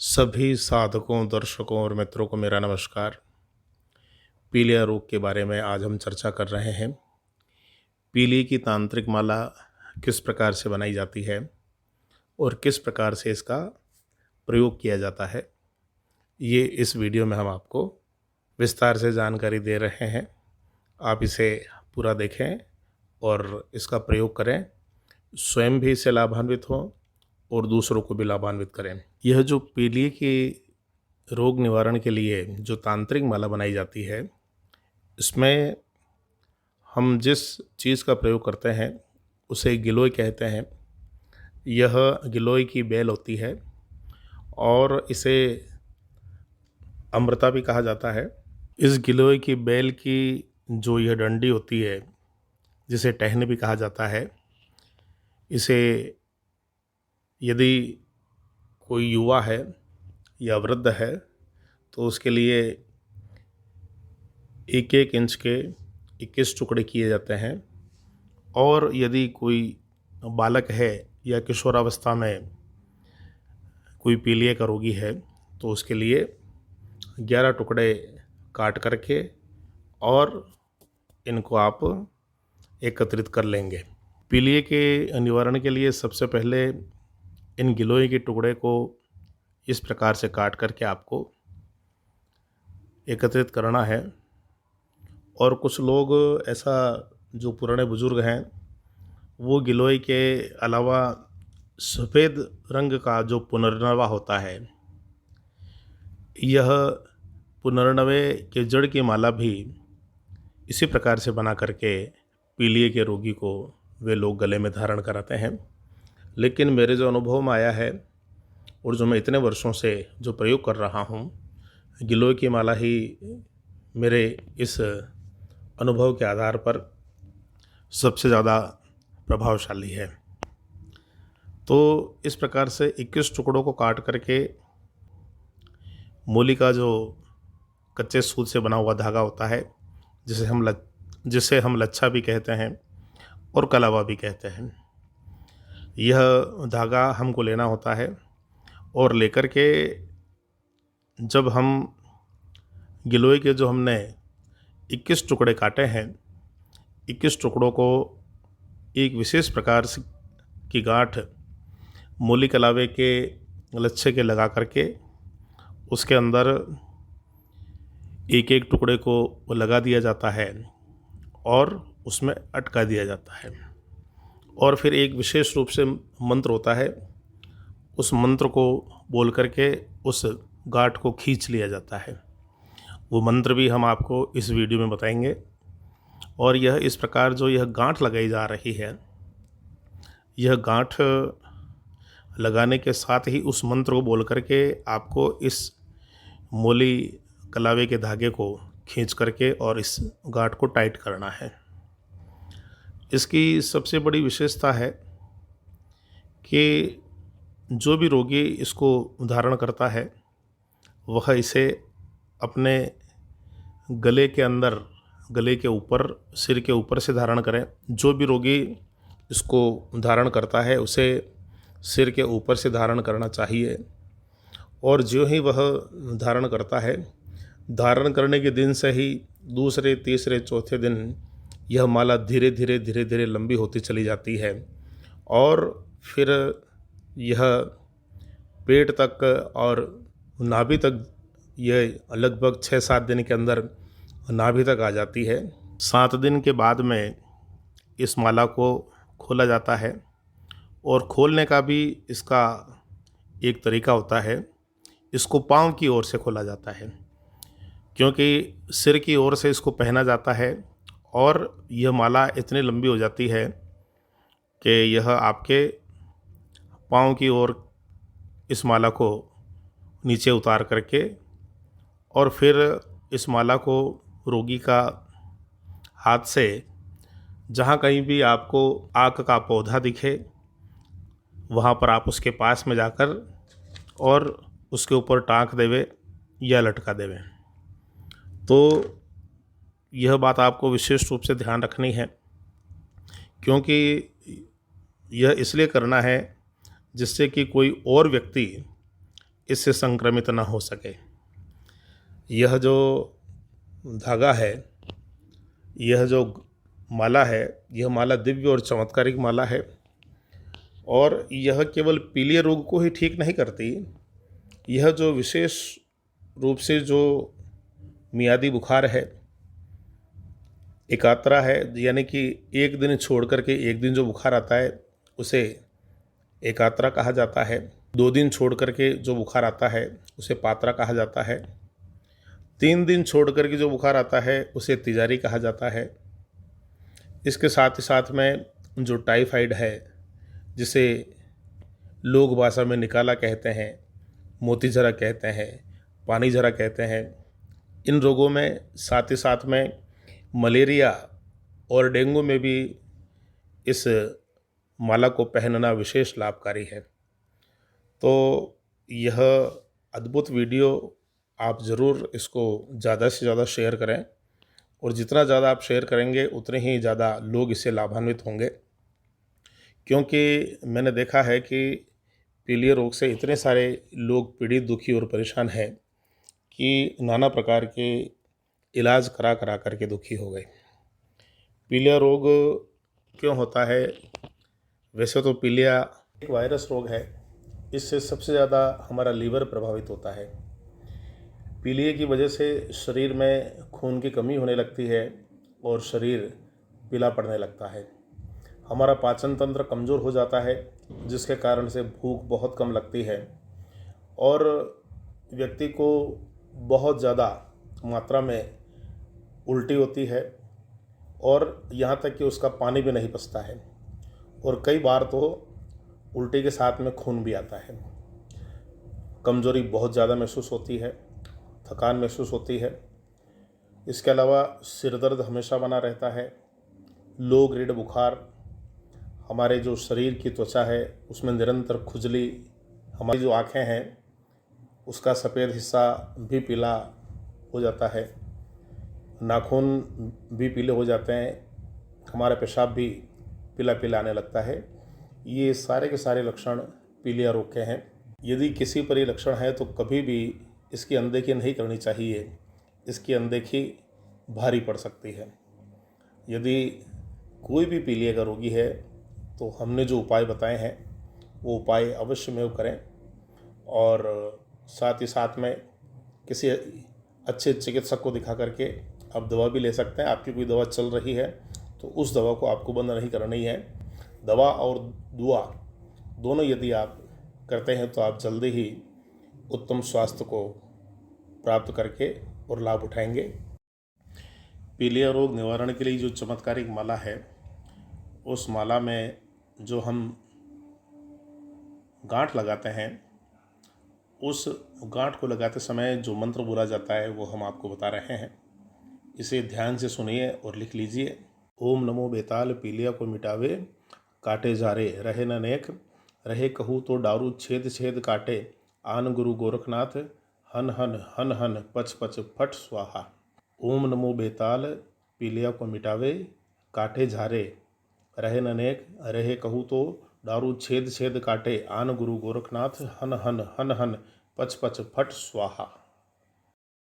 सभी साधकों, दर्शकों और मित्रों को मेरा नमस्कार। पीलिया रोग के बारे में आज हम चर्चा कर रहे हैं। पीलिया की तांत्रिक माला किस प्रकार से बनाई जाती है और किस प्रकार से इसका प्रयोग किया जाता है, ये इस वीडियो में हम आपको विस्तार से जानकारी दे रहे हैं। आप इसे पूरा देखें और इसका प्रयोग करें, स्वयं भी इससे लाभान्वित हों और दूसरों को भी लाभान्वित करें। यह जो पीलिया की रोग निवारण के लिए जो तांत्रिक माला बनाई जाती है, इसमें हम जिस चीज़ का प्रयोग करते हैं उसे गिलोय कहते हैं। यह गिलोय की बेल होती है और इसे अमृता भी कहा जाता है। इस गिलोय की बेल की जो यह डंडी होती है, जिसे टहनी भी कहा जाता है, इसे यदि कोई युवा है या वृद्ध है तो उसके लिए 1-1 इंच के 21 टुकड़े किए जाते हैं, और यदि कोई बालक है या किशोरावस्था में कोई पीलिया का रोगी है तो उसके लिए 11 टुकड़े काट करके और इनको आप एकत्रित कर लेंगे। पीलिया के निवारण के लिए सबसे पहले इन गिलोय के टुकड़े को इस प्रकार से काट करके आपको एकत्रित करना है। और कुछ लोग ऐसा, जो पुराने बुजुर्ग हैं, वो गिलोय के अलावा सफ़ेद रंग का जो पुनर्नवा होता है, यह पुनर्नवे के जड़ की माला भी इसी प्रकार से बना करके पीलिया के रोगी को वे लोग गले में धारण कराते हैं। लेकिन मेरे जो अनुभव में आया है और जो मैं इतने वर्षों से जो प्रयोग कर रहा हूँ, गिलोय की माला ही मेरे इस अनुभव के आधार पर सबसे ज़्यादा प्रभावशाली है। तो इस प्रकार से 21 टुकड़ों को काट करके मूली का जो कच्चे सूत से बना हुआ धागा होता है, जिसे हम लच्छा भी कहते हैं और कलावा भी कहते हैं, यह धागा हमको लेना होता है। और लेकर के जब हम गिलोय के जो हमने 21 टुकड़े काटे हैं, 21 टुकड़ों को एक विशेष प्रकार से की गांठ मूली कलावे के लच्छे के लगा करके उसके अंदर 1-1 टुकड़े को लगा दिया जाता है और उसमें अटका दिया जाता है। और फिर एक विशेष रूप से मंत्र होता है, उस मंत्र को बोल करके उस गांठ को खींच लिया जाता है। वो मंत्र भी हम आपको इस वीडियो में बताएंगे। और यह इस प्रकार जो यह गांठ लगाई जा रही है, यह गांठ लगाने के साथ ही उस मंत्र को बोल करके आपको इस मूली कलावे के धागे को खींच करके और इस गांठ को टाइट करना है। इसकी सबसे बड़ी विशेषता है कि जो भी रोगी इसको धारण करता है वह इसे अपने गले के अंदर, गले के ऊपर, सिर के ऊपर से धारण करें। जो भी रोगी इसको धारण करता है उसे सिर के ऊपर से धारण करना चाहिए। और जो ही वह धारण करता है, धारण करने के दिन से ही दूसरे, तीसरे, चौथे दिन यह माला धीरे धीरे लंबी होती चली जाती है और फिर यह पेट तक और नाभि तक, यह लगभग 6-7 दिन के अंदर नाभि तक आ जाती है। 7 दिन के बाद में इस माला को खोला जाता है। और खोलने का भी इसका एक तरीका होता है। इसको पाँव की ओर से खोला जाता है, क्योंकि सिर की ओर से इसको पहना जाता है और यह माला इतनी लंबी हो जाती है कि यह आपके पाँव की ओर इस माला को नीचे उतार करके और फिर इस माला को रोगी का हाथ से, जहाँ कहीं भी आपको आक का पौधा दिखे वहाँ पर आप उसके पास में जाकर और उसके ऊपर टाँक देवे या लटका देवे। तो यह बात आपको विशेष रूप से ध्यान रखनी है, क्योंकि यह इसलिए करना है जिससे कि कोई और व्यक्ति इससे संक्रमित ना हो सके। यह जो धागा है, यह जो माला है, यह माला दिव्य और चमत्कारिक माला है और यह केवल पीलिया रोग को ही ठीक नहीं करती। यह जो विशेष रूप से जो मियादी बुखार है, एकात्रा है, यानी कि एक दिन छोड़ करके एक दिन जो बुखार आता है उसे एकात्रा कहा जाता है। 2 दिन छोड़ करके जो बुखार आता है उसे पात्रा कहा जाता है। 3 दिन छोड़ करके जो बुखार आता है उसे तिजारी कहा जाता है। इसके साथ ही साथ में जो टाइफाइड है, जिसे लोक भाषा में निकाला कहते हैं, मोती जरा कहते हैं, पानी जरा कहते हैं, इन रोगों में साथ ही साथ में मलेरिया और डेंगू में भी इस माला को पहनना विशेष लाभकारी है। तो यह अद्भुत वीडियो आप ज़रूर इसको ज़्यादा से ज़्यादा शेयर करें और जितना ज़्यादा आप शेयर करेंगे उतने ही ज़्यादा लोग इससे लाभान्वित होंगे, क्योंकि मैंने देखा है कि पीलिया रोग से इतने सारे लोग पीड़ित, दुखी और परेशान हैं कि नाना प्रकार के इलाज करा करा करके दुखी हो गए। पीलिया रोग क्यों होता है? वैसे तो पीलिया एक वायरस रोग है, इससे सबसे ज़्यादा हमारा लीवर प्रभावित होता है। पीलिया की वजह से शरीर में खून की कमी होने लगती है और शरीर पीला पड़ने लगता है। हमारा पाचन तंत्र कमज़ोर हो जाता है, जिसके कारण से भूख बहुत कम लगती है और व्यक्ति को बहुत ज़्यादा मात्रा में उल्टी होती है और यहाँ तक कि उसका पानी भी नहीं पचता है और कई बार तो उल्टी के साथ में खून भी आता है। कमज़ोरी बहुत ज़्यादा महसूस होती है, थकान महसूस होती है। इसके अलावा सिर दर्द हमेशा बना रहता है, लो ग्रेड बुखार, हमारे जो शरीर की त्वचा है उसमें निरंतर खुजली, हमारी जो आँखें हैं उसका सफ़ेद हिस्सा भी पीला हो जाता है, नाखून भी पीले हो जाते हैं, हमारा पेशाब भी पीला पीला आने लगता है। ये सारे के सारे लक्षण पीलिया रोग के हैं। यदि किसी पर ये लक्षण है तो कभी भी इसकी अनदेखी नहीं करनी चाहिए। इसकी अनदेखी भारी पड़ सकती है। यदि कोई भी पीलिया का रोगी है तो हमने जो उपाय बताए हैं वो उपाय अवश्य में करें और साथ ही साथ में किसी अच्छे चिकित्सक को दिखा करके आप दवा भी ले सकते हैं। आपकी कोई दवा चल रही है तो उस दवा को आपको बंद नहीं करनी है। दवा और दुआ दोनों यदि आप करते हैं तो आप जल्दी ही उत्तम स्वास्थ्य को प्राप्त करके और लाभ उठाएंगे। पीलिया रोग निवारण के लिए जो चमत्कारिक माला है, उस माला में जो हम गांठ लगाते हैं, उस गांठ को लगाते समय जो मंत्र बोला जाता है वो हम आपको बता रहे हैं। इसे ध्यान से सुनिए और लिख लीजिए। ओम नमो बेताल पीलिया को मिटावे, काटे जारे रहे न नेक, रहे कहूँ तो डारू छेद छेद काटे, आन गुरु गोरखनाथ हन हन हन हन पच पच फट स्वाहा। ओम नमो बेताल पीलिया को मिटावे, काटे झारे रहे न नेक, रहे कहूँ तो डारू छेद छेद काटे, आन गुरु गोरखनाथ हन हन हन हन पच पच फट स्वाहा।